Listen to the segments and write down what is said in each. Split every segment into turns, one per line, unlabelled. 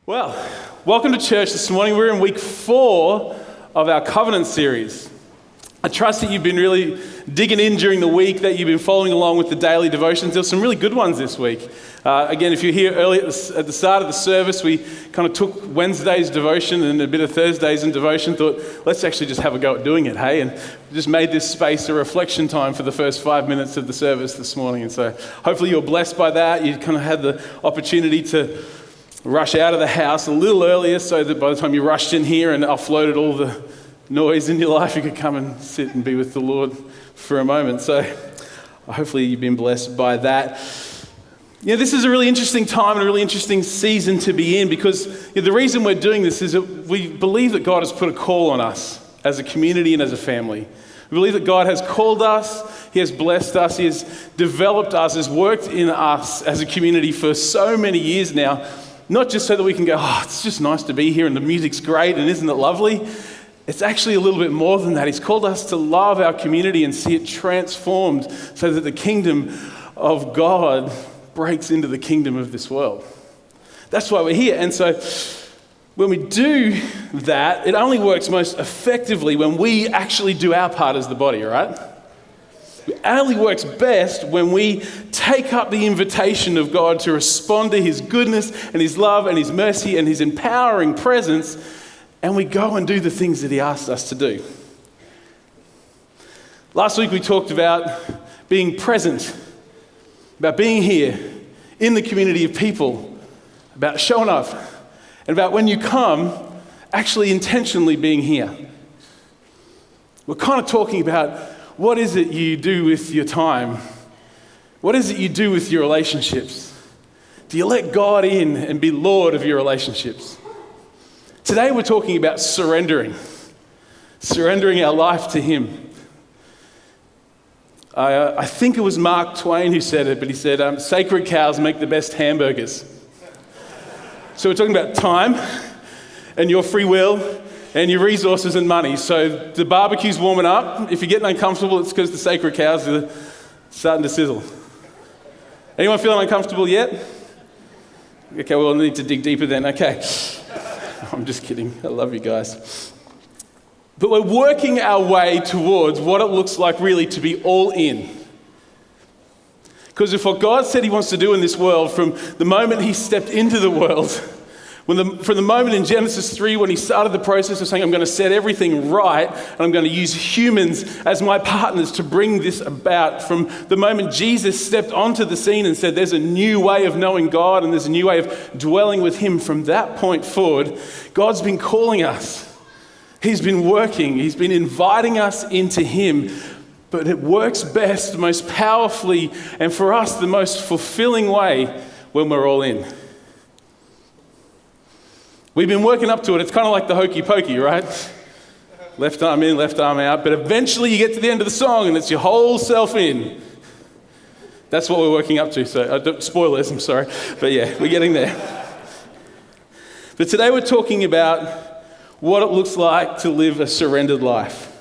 Well, welcome to church this morning. We're in week 4 of our Covenant series. I trust that you've been really digging in during the week, that you've been following along with the daily devotions. There's some really good ones this week. Again, if you're here early at the start of the service, we kind of took Wednesday's devotion and a bit of Thursday's in devotion, thought, let's actually just have a go at doing it, hey? And just made this space a reflection time for the first 5 minutes of the service this morning. And so hopefully you're blessed by that. You kind of had the opportunity to rush out of the house a little earlier so that by the time you rushed in here and offloaded all the noise in your life, you could come and sit and be with the Lord for a moment. So hopefully you've been blessed by that. You know, this is a really interesting time and a really interesting season to be in because the reason we're doing this is that we believe that God has put a call on us as a community and as a family. We believe that God has called us, He has blessed us, He has developed us, has worked in us as a community for so many years now. Not just so that we can go, oh, it's just nice to be here and the music's great and isn't it lovely? It's actually a little bit more than that. He's called us to love our community and see it transformed so that the kingdom of God breaks into the kingdom of this world. That's why we're here. And so when we do that, it only works most effectively when we actually do our part as the body, right? It only works best when we take up the invitation of God to respond to His goodness and His love and His mercy and His empowering presence, and we go and do the things that He asked us to do. Last week we talked about being present, about being here in the community of people, about showing up, and about when you come, actually intentionally being here. We're kind of talking about what is it you do with your time? What is it you do with your relationships? Do you let God in and be Lord of your relationships? Today we're talking about surrendering our life to Him. I think it was Mark Twain who said it, but he said, sacred cows make the best hamburgers. So we're talking about time and your free will and your resources and money. So the barbecue's warming up. If you're getting uncomfortable, it's because the sacred cows are starting to sizzle. Anyone feeling uncomfortable yet? Okay, we'll need to dig deeper then. Okay. I'm just kidding. I love you guys. But we're working our way towards what it looks like really to be all in. Because if what God said He wants to do in this world from the moment He stepped into the world, from the moment in Genesis 3 when He started the process of saying, I'm going to set everything right and I'm going to use humans as my partners to bring this about, from the moment Jesus stepped onto the scene and said there's a new way of knowing God and there's a new way of dwelling with Him, from that point forward, God's been calling us. He's been working. He's been inviting us into Him. But it works best, most powerfully, and for us the most fulfilling way when we're all in. We've been working up to it. It's kind of like the hokey pokey, right? Left arm in, left arm out. But eventually you get to the end of the song and it's your whole self in. That's what we're working up to. So, spoilers, I'm sorry. But yeah, we're getting there. But today we're talking about what it looks like to live a surrendered life.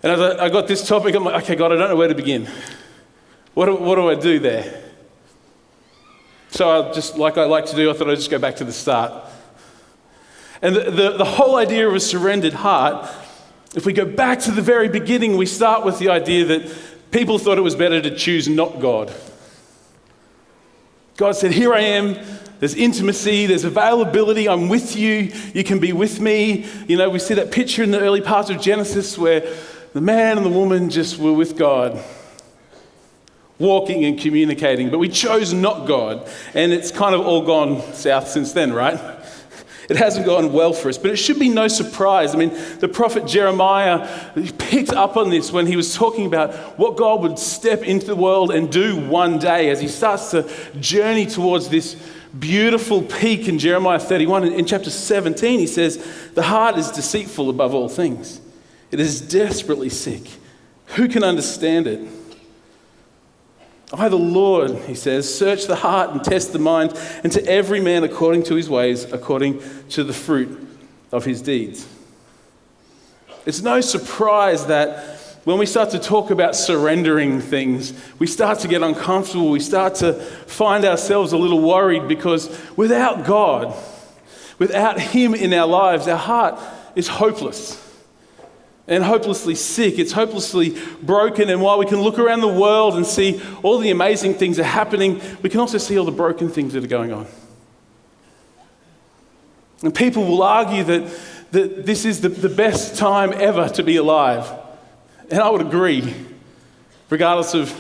And as I got this topic, I'm like, okay, God, I don't know where to begin. What do I do there? So like I like to do, I thought I'd just go back to the start. And the whole idea of a surrendered heart, if we go back to the very beginning, we start with the idea that people thought it was better to choose not God. God said, here I am, there's intimacy, there's availability, I'm with you, you can be with me. You know, we see that picture in the early parts of Genesis where the man and the woman just were with God, walking and communicating, but we chose not God, and it's kind of all gone south since then, right? It hasn't gone well for us, but it should be no surprise. I mean, the prophet Jeremiah picked up on this when he was talking about what God would step into the world and do one day as He starts to journey towards this beautiful peak in Jeremiah 31. In chapter 17, he says, the heart is deceitful above all things. It is desperately sick. Who can understand it? I, the Lord, he says, search the heart and test the mind, and to every man according to his ways, according to the fruit of his deeds. It's no surprise that when we start to talk about surrendering things, we start to get uncomfortable. We start to find ourselves a little worried because without God, without Him in our lives, our heart is hopeless and hopelessly sick. It's hopelessly broken. And while we can look around the world and see all the amazing things that are happening, we can also see all the broken things that are going on. And people will argue that this is the best time ever to be alive. And I would agree. Regardless of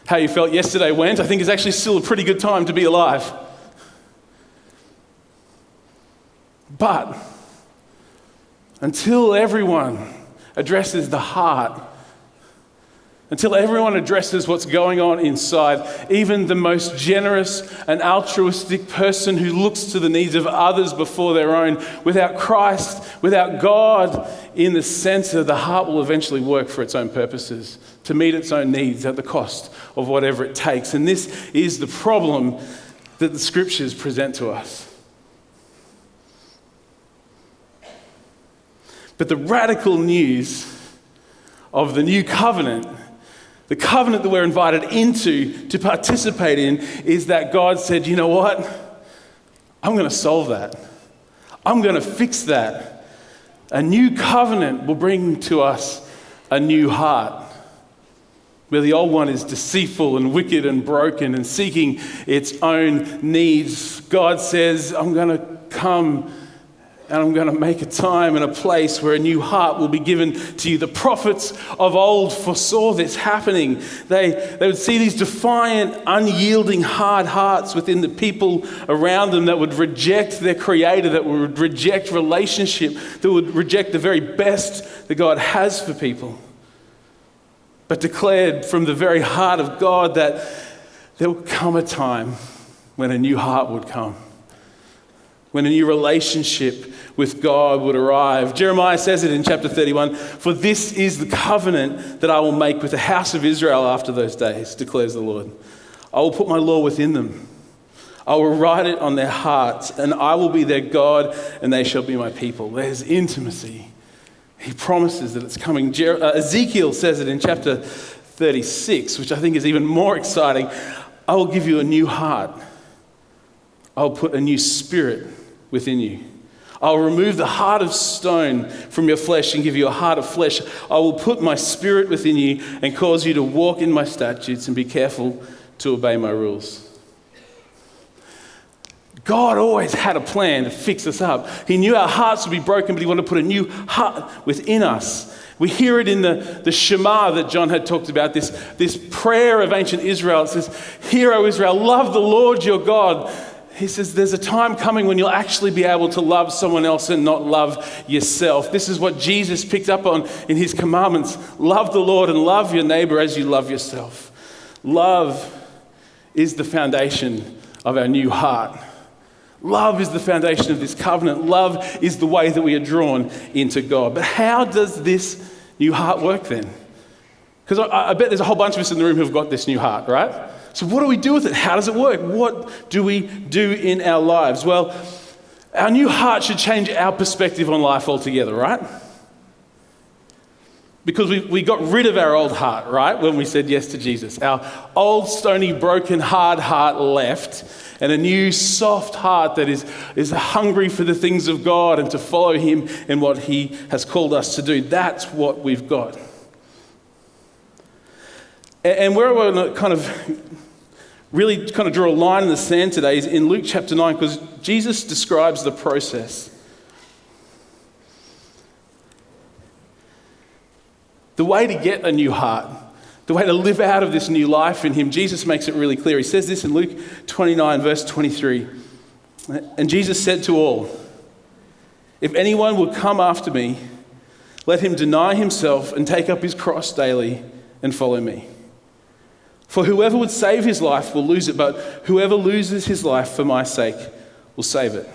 how you felt yesterday went, I think it's actually still a pretty good time to be alive. But until everyone addresses the heart, until everyone addresses what's going on inside, even the most generous and altruistic person who looks to the needs of others before their own, without Christ, without God in the center, the heart will eventually work for its own purposes, to meet its own needs at the cost of whatever it takes. And this is the problem that the scriptures present to us. But the radical news of the new covenant, the covenant that we're invited into to participate in, is that God said, you know what? I'm going to solve that. I'm going to fix that. A new covenant will bring to us a new heart, where the old one is deceitful and wicked and broken and seeking its own needs. God says, I'm going to come and I'm going to make a time and a place where a new heart will be given to you. The prophets of old foresaw this happening. They would see these defiant, unyielding, hard hearts within the people around them that would reject their Creator, that would reject relationship, that would reject the very best that God has for people, but declared from the very heart of God that there would come a time when a new heart would come, when a new relationship with God would arrive. Jeremiah says it in chapter 31, "For this is the covenant that I will make with the house of Israel after those days, declares the Lord. I will put my law within them. I will write it on their hearts, and I will be their God, and they shall be my people." There's intimacy. He promises that it's coming. Ezekiel says it in chapter 36, which I think is even more exciting. "I will give you a new heart. I will put a new spirit within you. I will remove the heart of stone from your flesh and give you a heart of flesh. I will put my spirit within you and cause you to walk in my statutes and be careful to obey my rules." God always had a plan to fix us up. He knew our hearts would be broken, but He wanted to put a new heart within us. We hear it in the Shema that John had talked about, this prayer of ancient Israel. It says, "Hear, O Israel, love the Lord your God." He says there's a time coming when you'll actually be able to love someone else and not love yourself. This is what Jesus picked up on in His commandments. Love the Lord and love your neighbor as you love yourself. Love is the foundation of our new heart. Love is the foundation of this covenant. Love is the way that we are drawn into God. But how does this new heart work then? Because I bet there's a whole bunch of us in the room who've got this new heart, right? So what do we do with it? How does it work? What do we do in our lives? Well, our new heart should change our perspective on life altogether, right? Because we got rid of our old heart, right, when we said yes to Jesus. Our old, stony, broken, hard heart left, and a new, soft heart that is hungry for the things of God and to follow Him and what He has called us to do. That's what we've got. And where we're going to kind of draw a line in the sand today is in Luke chapter 9, because Jesus describes the process. The way to get a new heart, the way to live out of this new life in Him, Jesus makes it really clear. He says this in Luke 29, verse 23. "And Jesus said to all, 'If anyone will come after me, let him deny himself and take up his cross daily and follow me. For whoever would save his life will lose it, but whoever loses his life for my sake will save it.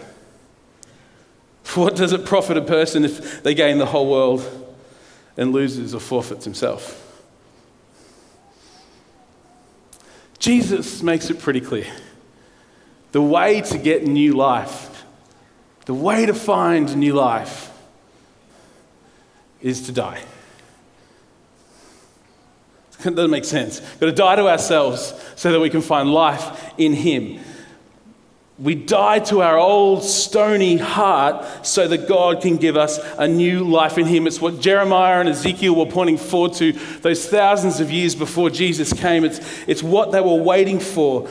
For what does it profit a person if they gain the whole world and loses or forfeits himself?'" Jesus makes it pretty clear. The way to get new life, the way to find new life, is to die. That doesn't make sense. We've got to die to ourselves so that we can find life in him. We die to our old stony heart so that God can give us a new life in him. It's what Jeremiah and Ezekiel were pointing forward to those thousands of years before Jesus came. It's what they were waiting for.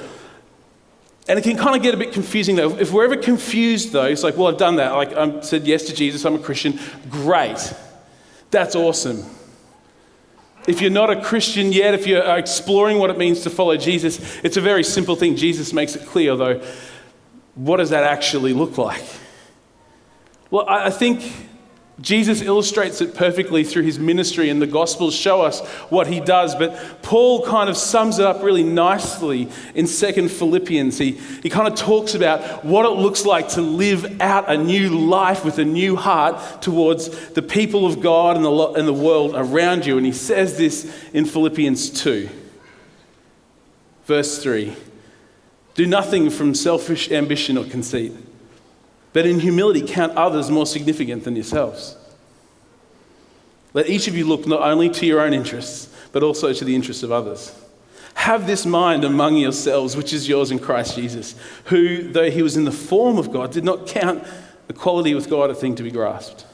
And it can kind of get a bit confusing though. If we're ever confused though, it's like, well, I've done that. Like I said yes to Jesus, I'm a Christian. Great. That's awesome. If you're not a Christian yet, if you're exploring what it means to follow Jesus, it's a very simple thing. Jesus makes it clear though. What does that actually look like? Well, I think Jesus illustrates it perfectly through his ministry, and the Gospels show us what he does. But Paul kind of sums it up really nicely in 2 Philippians. He kind of talks about what it looks like to live out a new life with a new heart towards the people of God and the world around you. And he says this in Philippians 2, verse 3. Do nothing from selfish ambition or conceit, but in humility count others more significant than yourselves. Let each of you look not only to your own interests, but also to the interests of others. Have this mind among yourselves, which is yours in Christ Jesus, who, though he was in the form of God, did not count equality with God a thing to be grasped.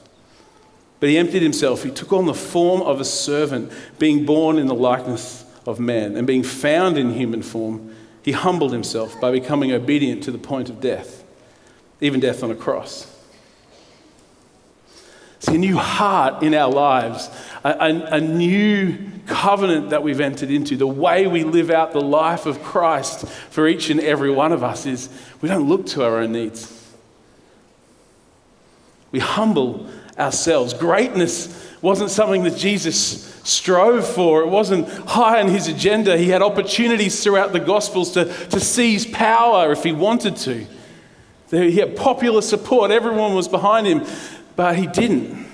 But he emptied himself. He took on the form of a servant, being born in the likeness of man, and being found in human form, he humbled himself by becoming obedient to the point of death, even death on a cross. See, a new heart in our lives, a new covenant that we've entered into, the way we live out the life of Christ for each and every one of us is we don't look to our own needs. We humble ourselves. Greatness wasn't something that Jesus strove for. It wasn't high on his agenda. He had opportunities throughout the Gospels to seize power if he wanted to. He had popular support. Everyone was behind him, but he didn't.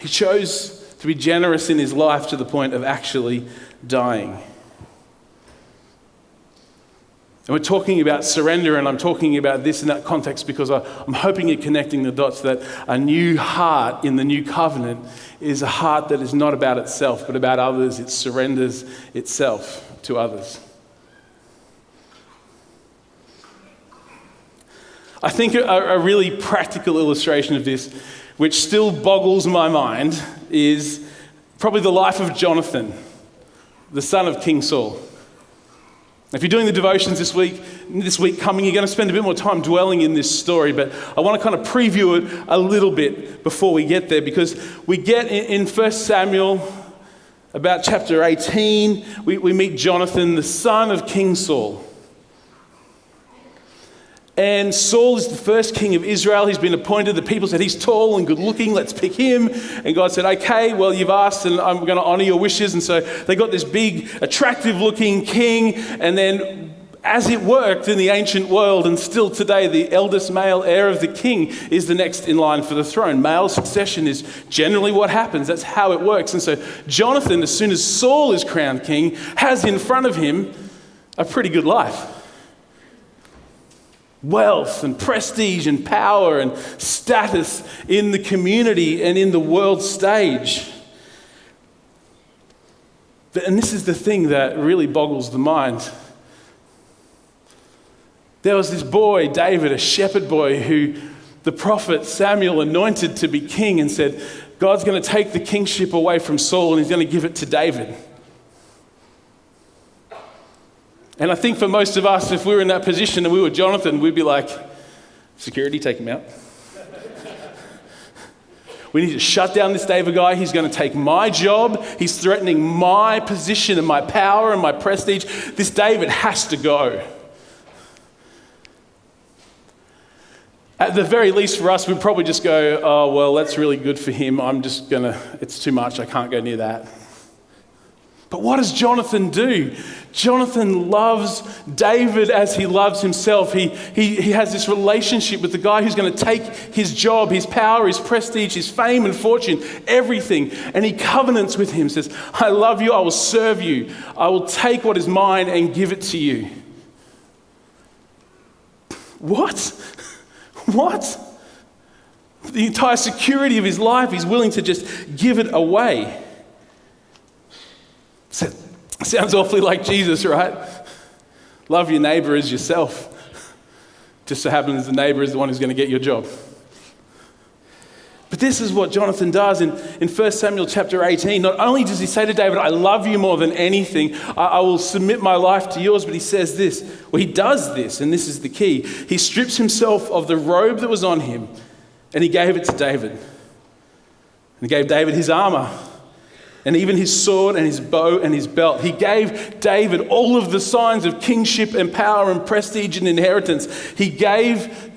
He chose to be generous in his life to the point of actually dying. And we're talking about surrender, and I'm talking about this in that context because I'm hoping you're connecting the dots that a new heart in the new covenant is a heart that is not about itself, but about others. It surrenders itself to others. I think a really practical illustration of this, which still boggles my mind, is probably the life of Jonathan, the son of King Saul. If you're doing the devotions this week coming, you're going to spend a bit more time dwelling in this story, but I want to kind of preview it a little bit before we get there, because we get in 1 Samuel, about chapter 18, we meet Jonathan, the son of King Saul. And Saul is the first king of Israel. He's been appointed. The people said, he's tall and good looking, let's pick him. And God said, okay, well, you've asked and I'm going to honor your wishes. And so they got this big, attractive looking king. And then as it worked in the ancient world, and still today, the eldest male heir of the king is the next in line for the throne. Male succession is generally what happens. That's how it works. And so Jonathan, as soon as Saul is crowned king, has in front of him a pretty good life. Wealth and prestige and power and status in the community and in the world stage. And this is the thing that really boggles the mind. There was this boy, David, a shepherd boy, who the prophet Samuel anointed to be king and said, God's going to take the kingship away from Saul and he's going to give it to David. And I think for most of us, if we were in that position and we were Jonathan, we'd be like, security, take him out. We need to shut down this David guy. He's going to take my job. He's threatening my position and my power and my prestige. This David has to go. At the very least for us, we'd probably just go, oh, well, that's really good for him. It's too much. I can't go near that. But what does Jonathan do? Jonathan loves David as he loves himself. He has this relationship with the guy who's going to take his job, his power, his prestige, his fame and fortune, everything. And he covenants with him, says, I love you, I will serve you. I will take what is mine and give it to you. What? What? The entire security of his life, he's willing to just give it away. Sounds awfully like Jesus, right? Love your neighbor as yourself. Just so happens the neighbor is the one who's going to get your job. But this is what Jonathan does in 1 Samuel chapter 18. Not only does he say to David, I love you more than anything, I will submit my life to yours, but he says this. Well, he does this, and this is the key. He strips himself of the robe that was on him, and he gave it to David. And he gave David his armor, and even his sword and his bow and his belt. He gave David all of the signs of kingship and power and prestige and inheritance. He gave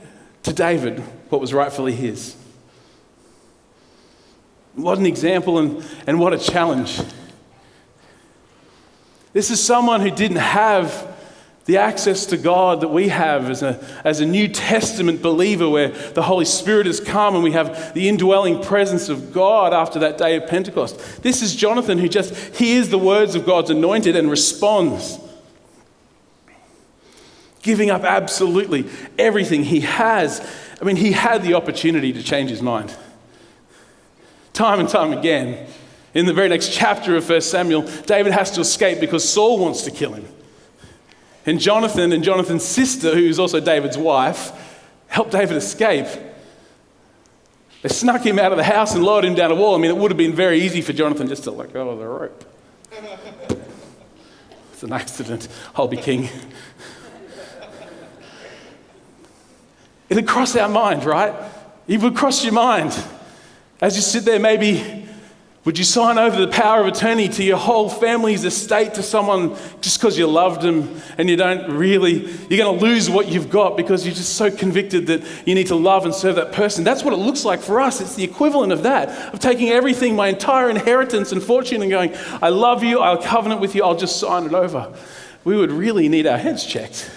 to David what was rightfully his. What an example and what a challenge. This is someone who didn't have the access to God that we have as a New Testament believer, where the Holy Spirit has come and we have the indwelling presence of God after that day of Pentecost. This is Jonathan, who just hears the words of God's anointed and responds, giving up absolutely everything he has. I mean, he had the opportunity to change his mind. Time and time again, in the very next chapter of 1 Samuel, David has to escape because Saul wants to kill him. And Jonathan and Jonathan's sister, who's also David's wife, helped David escape. They snuck him out of the house and lowered him down a wall. I mean, it would have been very easy for Jonathan just to let go of the rope. It's an accident. I'll be king. It'd cross our mind, right? It would cross your mind. As you sit there, maybe, would you sign over the power of attorney to your whole family's estate to someone just because you loved them and you're going to lose what you've got because you're just so convicted that you need to love and serve that person? That's what it looks like for us. It's the equivalent of that, of taking everything, my entire inheritance and fortune, and going, I love you, I'll covenant with you, I'll just sign it over. We would really need our heads checked.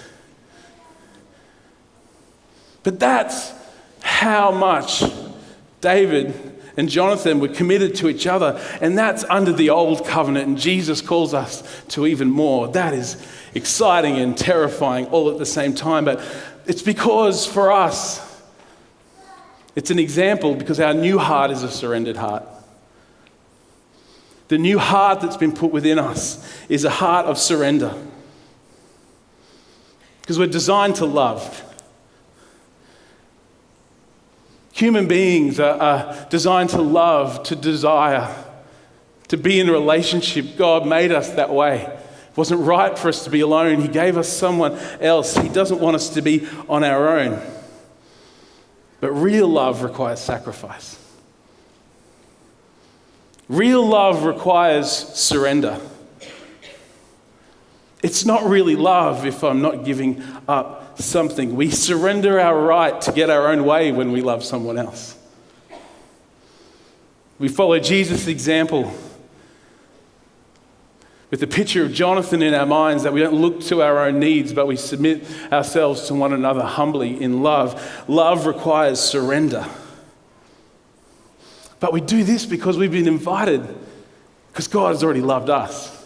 But that's how much David and Jonathan were committed to each other, and that's under the old covenant, and Jesus calls us to even more. That is exciting and terrifying all at the same time, but it's because for us, it's an example because our new heart is a surrendered heart. The new heart that's been put within us is a heart of surrender because we're designed to love. Human beings are designed to love, to desire, to be in a relationship. God made us that way. It wasn't right for us to be alone. He gave us someone else. He doesn't want us to be on our own. But real love requires sacrifice. Real love requires surrender. It's not really love if I'm not giving up something. We surrender our right to get our own way when we love someone else. We follow Jesus' example with the picture of Jonathan in our minds, that we don't look to our own needs, but we submit ourselves to one another humbly in love. Love requires surrender. But we do this because we've been invited, because God has already loved us.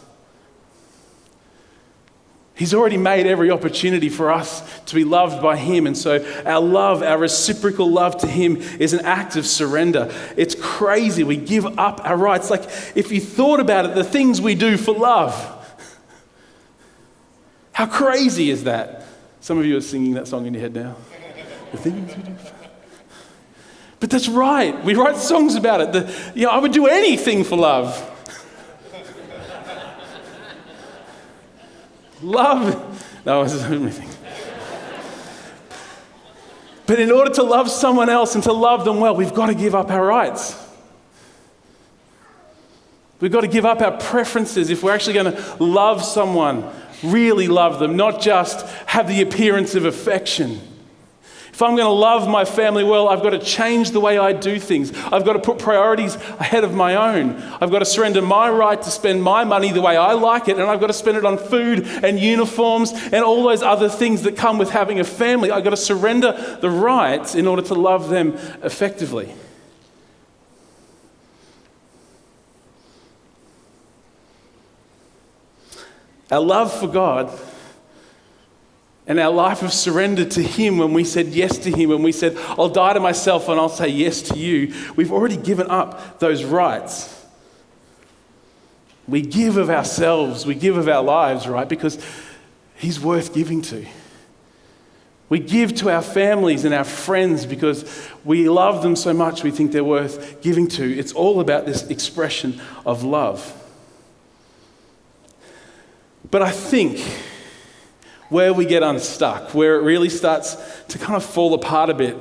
He's already made every opportunity for us to be loved by him. And so our love, our reciprocal love to him is an act of surrender. It's crazy. We give up our rights. Like, if you thought about it, the things we do for love. How crazy is that? Some of you are singing that song in your head now. The things we do. But that's right. We write songs about it. I would do anything for love. Love, no, it's everything. But in order to love someone else and to love them well, we've got to give up our rights. We've got to give up our preferences if we're actually going to love someone, really love them, not just have the appearance of affection. If I'm going to love my family well, I've got to change the way I do things. I've got to put priorities ahead of my own. I've got to surrender my right to spend my money the way I like it, and I've got to spend it on food and uniforms and all those other things that come with having a family. I've got to surrender the rights in order to love them effectively. Our love for God and our life of surrender to him, when we said yes to him, when we said, I'll die to myself and I'll say yes to you, we've already given up those rights. We give of ourselves, we give of our lives, right? Because he's worth giving to. We give to our families and our friends because we love them so much we think they're worth giving to. It's all about this expression of love. But I think where we get unstuck, where it really starts to kind of fall apart a bit,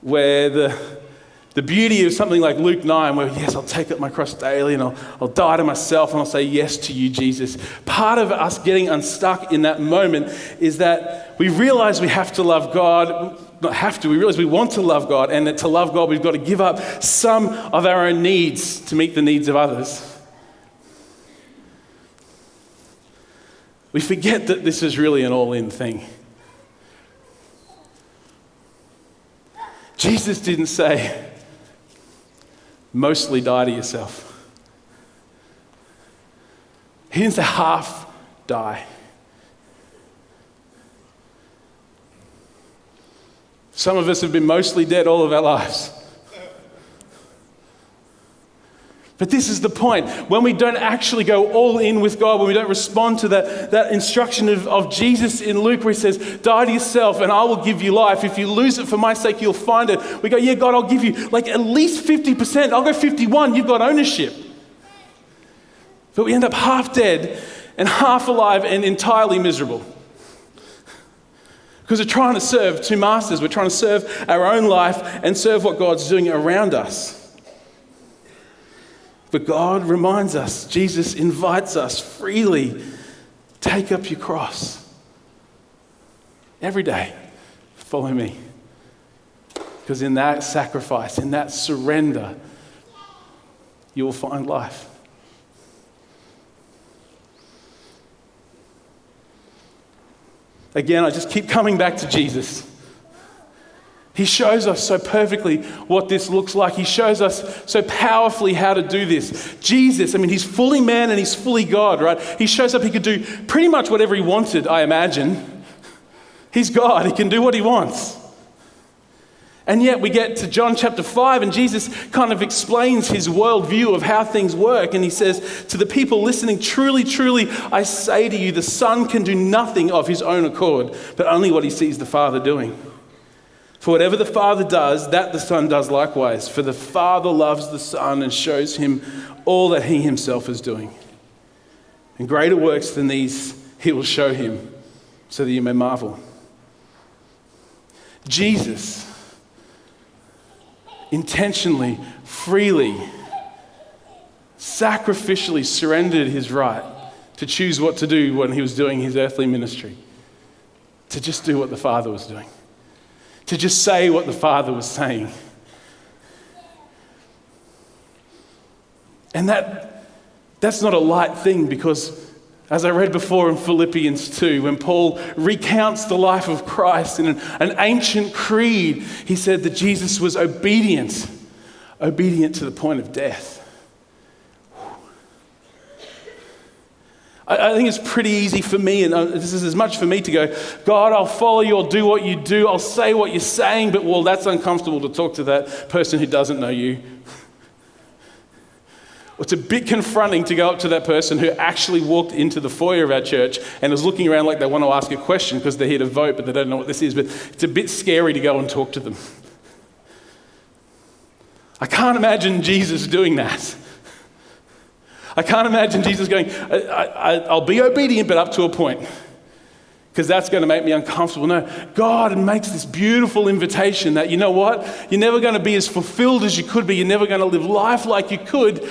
where the beauty of something like Luke 9, where yes, I'll take up my cross daily and I'll die to myself and I'll say yes to you, Jesus. Part of us getting unstuck in that moment is that we realize we have to love God. Not have to, we realize we want to love God, and that to love God, we've got to give up some of our own needs to meet the needs of others. We forget that this is really an all-in thing. Jesus didn't say, mostly die to yourself. He didn't say half die. Some of us have been mostly dead all of our lives. But this is the point. When we don't actually go all in with God, when we don't respond to that instruction of Jesus in Luke where he says, die to yourself and I will give you life. If you lose it for my sake, you'll find it. We go, yeah, God, I'll give you like at least 50%. I'll go 51. You've got ownership. But we end up half dead and half alive and entirely miserable. Because we're trying to serve two masters. We're trying to serve our own life and serve what God's doing around us. But God reminds us, Jesus invites us freely, take up your cross. Every day, follow me. Because in that sacrifice, in that surrender, you will find life. Again, I just keep coming back to Jesus. He shows us so perfectly what this looks like. He shows us so powerfully how to do this. Jesus, he's fully man and he's fully God, right? He shows up, he could do pretty much whatever he wanted, I imagine. He's God, he can do what he wants. And yet we get to John chapter 5 and Jesus kind of explains his worldview of how things work. And he says to the people listening, truly, truly, I say to you, the Son can do nothing of his own accord, but only what he sees the Father doing. For whatever the Father does, that the Son does likewise. For the Father loves the Son and shows him all that he himself is doing. And greater works than these he will show him, so that you may marvel. Jesus intentionally, freely, sacrificially surrendered his right to choose what to do when he was doing his earthly ministry. To just do what the Father was doing. To just say what the Father was saying. And that's not a light thing, because as I read before in Philippians 2, when Paul recounts the life of Christ in an ancient creed, he said that Jesus was obedient to the point of death. I think it's pretty easy for me, and this is as much for me to go, God, I'll follow you, I'll do what you do, I'll say what you're saying, but well, that's uncomfortable to talk to that person who doesn't know you. It's a bit confronting to go up to that person who actually walked into the foyer of our church and is looking around like they want to ask a question because they're here to vote, but they don't know what this is. But it's a bit scary to go and talk to them. I can't imagine Jesus doing that. I can't imagine Jesus going, I'll be obedient, but up to a point, because that's going to make me uncomfortable. No, God makes this beautiful invitation that, you know what? You're never going to be as fulfilled as you could be. You're never going to live life like you could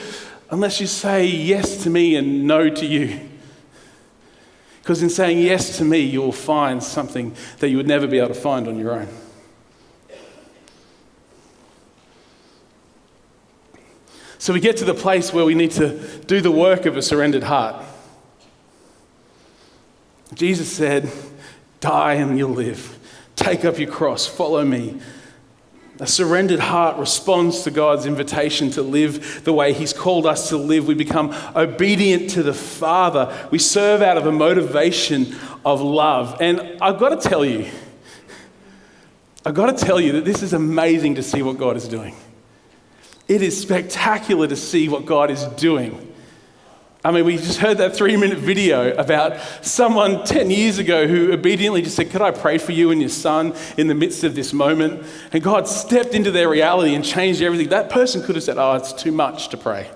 unless you say yes to me and no to you. Because in saying yes to me, you will find something that you would never be able to find on your own. So we get to the place where we need to do the work of a surrendered heart. Jesus said, die and you'll live. Take up your cross, follow me. A surrendered heart responds to God's invitation to live the way he's called us to live. We become obedient to the Father. We serve out of a motivation of love. And I've got to tell you that this is amazing to see what God is doing. It is spectacular to see what God is doing. I mean, we just heard that 3-minute video about someone 10 years ago who obediently just said, could I pray for you and your son in the midst of this moment? And God stepped into their reality and changed everything. That person could have said, oh, it's too much to pray.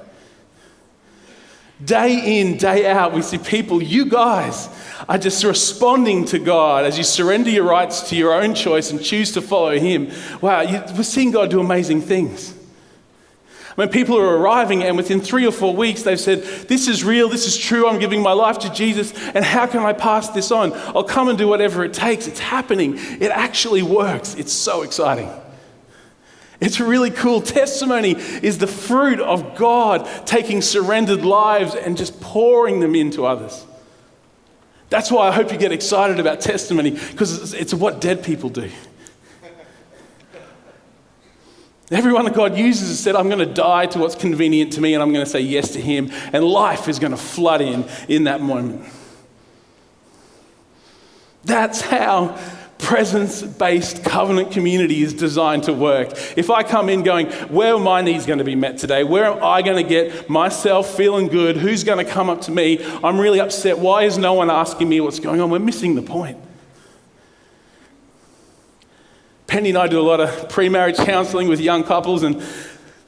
Day in, day out, we see people, you guys are just responding to God as you surrender your rights to your own choice and choose to follow Him. Wow, we're seeing God do amazing things. When people are arriving and within 3 or 4 weeks they've said, this is real, this is true, I'm giving my life to Jesus, and how can I pass this on? I'll come and do whatever it takes. It's happening. It actually works. It's so exciting. It's a really cool testimony is the fruit of God taking surrendered lives and just pouring them into others. That's why I hope you get excited about testimony, because it's what dead people do. Everyone that God uses has said, I'm going to die to what's convenient to me and I'm going to say yes to Him, and life is going to flood in that moment. That's how presence-based covenant community is designed to work. If I come in going, where are my needs going to be met today? Where am I going to get myself feeling good? Who's going to come up to me? I'm really upset. Why is no one asking me what's going on? We're missing the point. Penny and I do a lot of pre-marriage counselling with young couples, and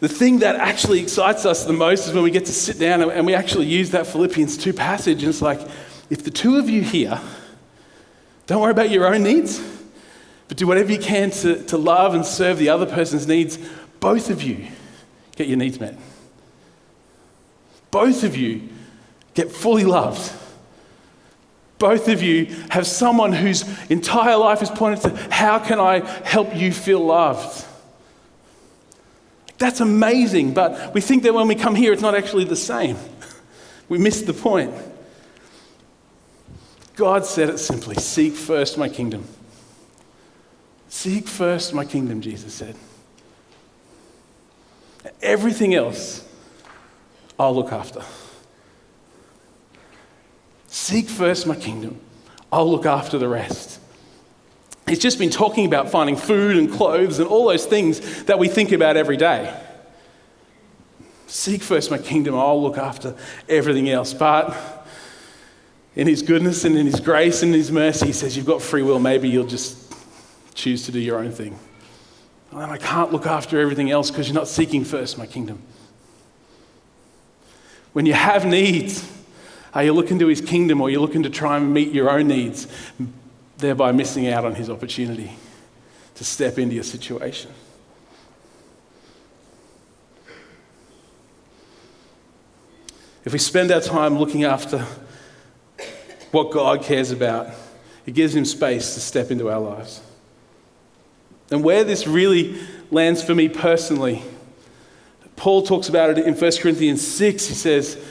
the thing that actually excites us the most is when we get to sit down and we actually use that Philippians 2 passage, and it's like, if the two of you here, don't worry about your own needs, but do whatever you can to love and serve the other person's needs, both of you get your needs met. Both of you get fully loved. Both of you have someone whose entire life is pointed to, how can I help you feel loved? That's amazing, but we think that when we come here, it's not actually the same. We miss the point. God said it simply, seek first my kingdom. Seek first my kingdom, Jesus said. Everything else, I'll look after. Seek first my kingdom. I'll look after the rest. He's just been talking about finding food and clothes and all those things that we think about every day. Seek first my kingdom. I'll look after everything else. But in His goodness and in His grace and in His mercy, He says, you've got free will. Maybe you'll just choose to do your own thing. And I can't look after everything else because you're not seeking first my kingdom. When you have needs, are you looking to His kingdom, or are you looking to try and meet your own needs, thereby missing out on His opportunity to step into your situation? If we spend our time looking after what God cares about, it gives Him space to step into our lives. And where this really lands for me personally, Paul talks about it in 1 Corinthians 6. He says,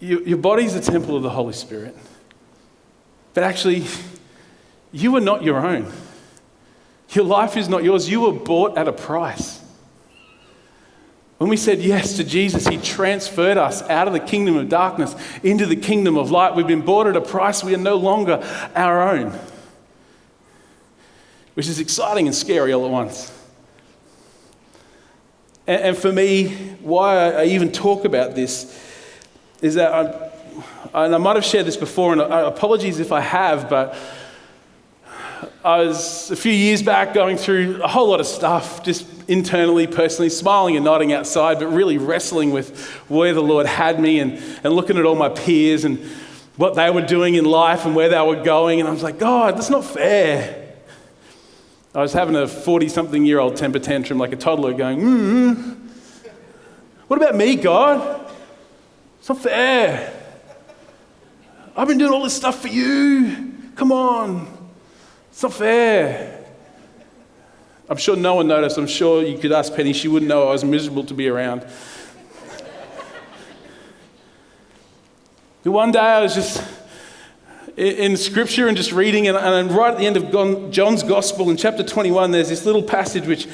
your body's a temple of the Holy Spirit. But actually, you are not your own. Your life is not yours. You were bought at a price. When we said yes to Jesus, He transferred us out of the kingdom of darkness into the kingdom of light. We've been bought at a price. We are no longer our own. Which is exciting and scary all at once. And for me, why I even talk about this is that I might have shared this before, and apologies if I have, but I was a few years back going through a whole lot of stuff, just internally, personally, smiling and nodding outside, but really wrestling with where the Lord had me and looking at all my peers and what they were doing in life and where they were going. And I was like, God, that's not fair. I was having a 40-something-year-old temper tantrum like a toddler going, what about me, God? It's not fair. I've been doing all this stuff for you. Come on. It's not fair. I'm sure no one noticed. I'm sure you could ask Penny. She wouldn't know I was miserable to be around. One day I was just in Scripture and just reading, and right at the end of John's Gospel in chapter 21, there's this little passage which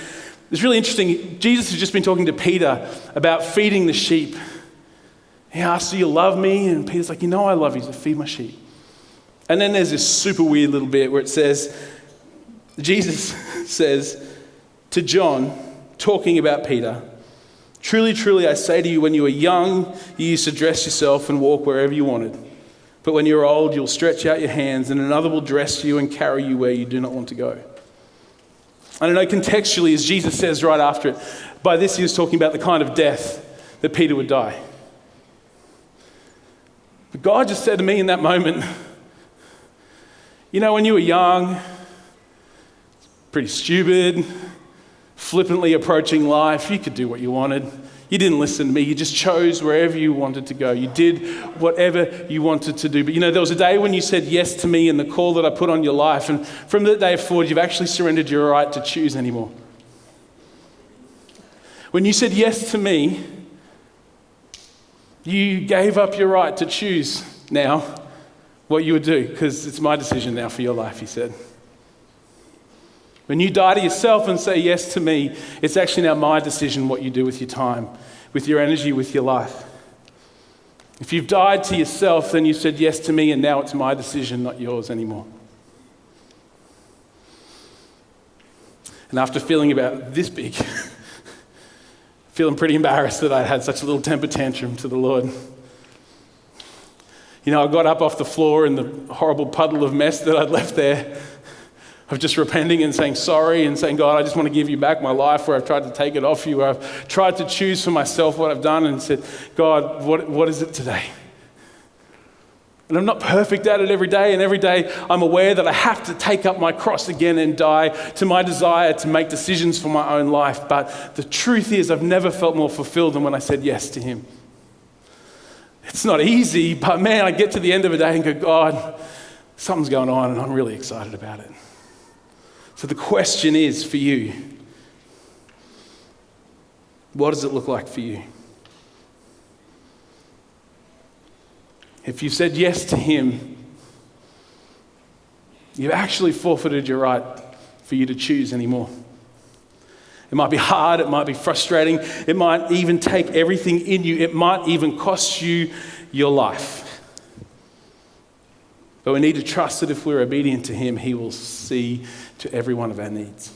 is really interesting. Jesus has just been talking to Peter about feeding the sheep. He asks, do you love me? And Peter's like, I love you, so feed my sheep. And then there's this super weird little bit where it says, Jesus says to John, talking about Peter, Truly, truly, I say to you, when you were young, you used to dress yourself and walk wherever you wanted. But when you're old, you'll stretch out your hands and another will dress you and carry you where you do not want to go. I don't know, contextually, as Jesus says right after it, by this he was talking about the kind of death that Peter would die. But God just said to me in that moment, you know, when you were young, pretty stupid, flippantly approaching life, you could do what you wanted. You didn't listen to me. You just chose wherever you wanted to go. You did whatever you wanted to do. But you know, there was a day when you said yes to me and the call that I put on your life. And from that day forward, you've actually surrendered your right to choose anymore. When you said yes to me, you gave up your right to choose now what you would do, because it's my decision now for your life, he said. When you die to yourself and say yes to me, it's actually now my decision what you do with your time, with your energy, with your life. If you've died to yourself, then you said yes to me, and now it's my decision, not yours anymore. And after feeling about this big, feeling pretty embarrassed that I had such a little temper tantrum to the Lord, you know, I got up off the floor in the horrible puddle of mess that I'd left there, of just repenting and saying sorry and saying, God, I just want to give you back my life where I've tried to take it off you, where I've tried to choose for myself what I've done, and said, God, what is it today? And I'm not perfect at it every day, and every day I'm aware that I have to take up my cross again and die to my desire to make decisions for my own life. But the truth is, I've never felt more fulfilled than when I said yes to him. It's not easy, but man, I get to the end of the day and go, God, something's going on and I'm really excited about it. So the question is for you, what does it look like for you? If you've said yes to him, you've actually forfeited your right for you to choose anymore. It might be hard, it might be frustrating, it might even take everything in you, it might even cost you your life. But we need to trust that if we're obedient to him, he will see to every one of our needs.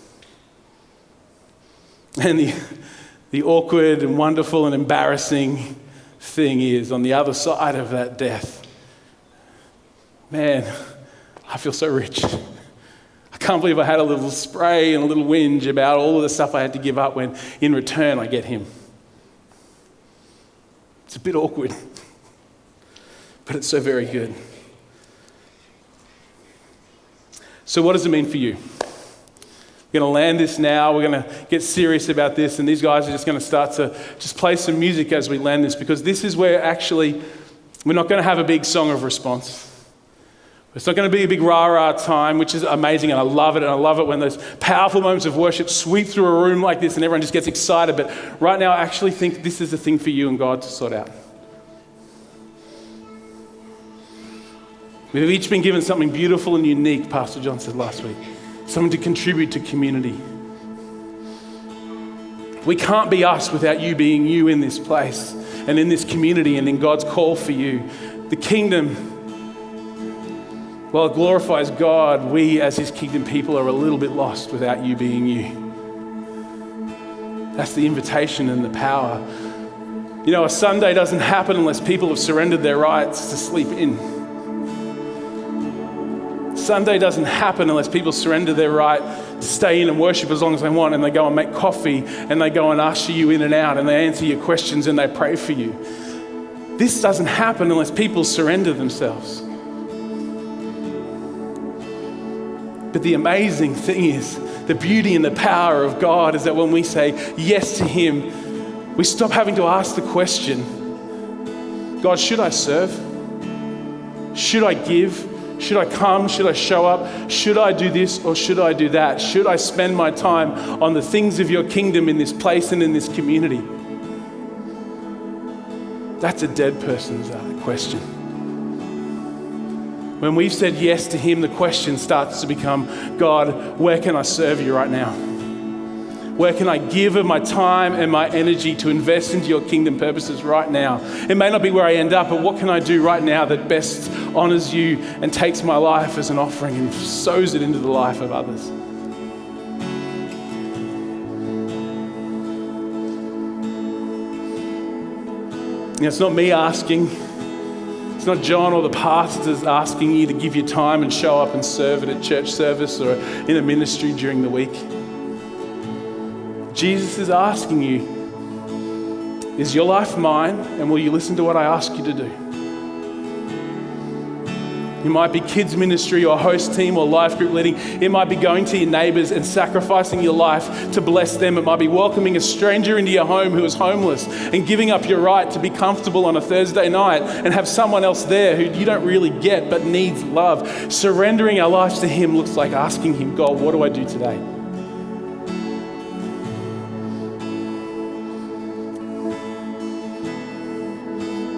And the awkward and wonderful and embarrassing thing is, on the other side of that death, man, I feel so rich. I can't believe I had a little spray and a little whinge about all of the stuff I had to give up when in return I get him. It's a bit awkward, but it's so very good. So what does it mean for you? We're going to land this now. We're going to get serious about this. And these guys are just going to start to just play some music as we land this, because this is where actually we're not going to have a big song of response. It's not going to be a big rah-rah time, which is amazing, and I love it. And I love it when those powerful moments of worship sweep through a room like this and everyone just gets excited. But right now, I actually think this is a thing for you and God to sort out. We've each been given something beautiful and unique, Pastor John said last week. Something to contribute to community. We can't be us without you being you in this place and in this community and in God's call for you. The kingdom, while it glorifies God, we as his kingdom people are a little bit lost without you being you. That's the invitation and the power. You know, a Sunday doesn't happen unless people have surrendered their rights to sleep in. Sunday doesn't happen unless people surrender their right to stay in and worship as long as they want, and they go and make coffee and they go and usher you in and out and they answer your questions and they pray for you. This doesn't happen unless people surrender themselves. But the amazing thing is, the beauty and the power of God is that when we say yes to him, we stop having to ask the question, God, should I serve? Should I give? Should I come? Should I show up? Should I do this or should I do that? Should I spend my time on the things of your kingdom in this place and in this community? That's a dead person's question. When we've said yes to him, the question starts to become, God, where can I serve you right now? Where can I give of my time and my energy to invest into your kingdom purposes right now? It may not be where I end up, but what can I do right now that best honors you and takes my life as an offering and sows it into the life of others? It's not me asking. It's not John or the pastors asking you to give your time and show up and serve at a church service or in a ministry during the week. Jesus is asking you, is your life mine, and will you listen to what I ask you to do? It might be kids ministry or host team or life group leading. It might be going to your neighbours and sacrificing your life to bless them. It might be welcoming a stranger into your home who is homeless and giving up your right to be comfortable on a Thursday night and have someone else there who you don't really get but needs love. Surrendering our lives to Him looks like asking Him, God, what do I do today?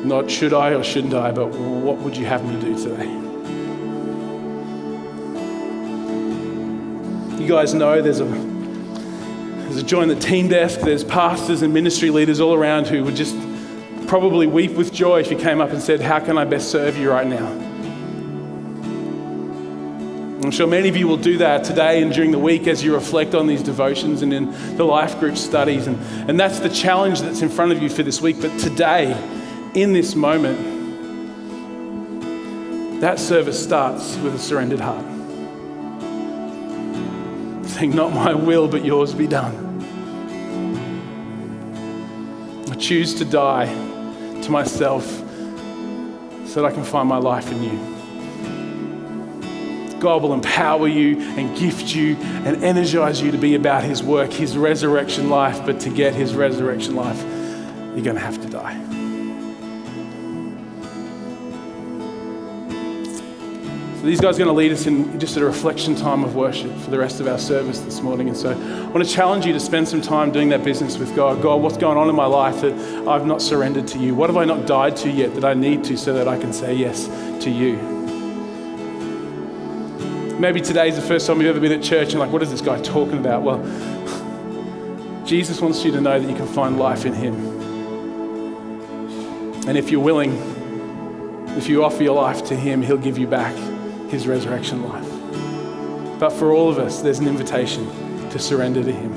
Not should I or shouldn't I, but what would you have me do today? You guys know there's a join the teen desk, there's pastors and ministry leaders all around who would just probably weep with joy if you came up and said, how can I best serve you right now? I'm sure many of you will do that today and during the week as you reflect on these devotions and in the life group studies. And that's the challenge that's in front of you for this week. But today, in this moment, that service starts with a surrendered heart. Saying, not my will, but yours be done. I choose to die to myself so that I can find my life in you. God will empower you and gift you and energize you to be about His work, His resurrection life. But to get His resurrection life, you're going to have to die. These guys are going to lead us in just a reflection time of worship for the rest of our service this morning. And so I want to challenge you to spend some time doing that business with God. God, what's going on in my life that I've not surrendered to you? What have I not died to yet that I need to so that I can say yes to you? Maybe today's the first time you've ever been at church and like, what is this guy talking about? Well, Jesus wants you to know that you can find life in Him. And if you're willing, if you offer your life to Him, He'll give you back His resurrection life. But for all of us, there's an invitation to surrender to Him.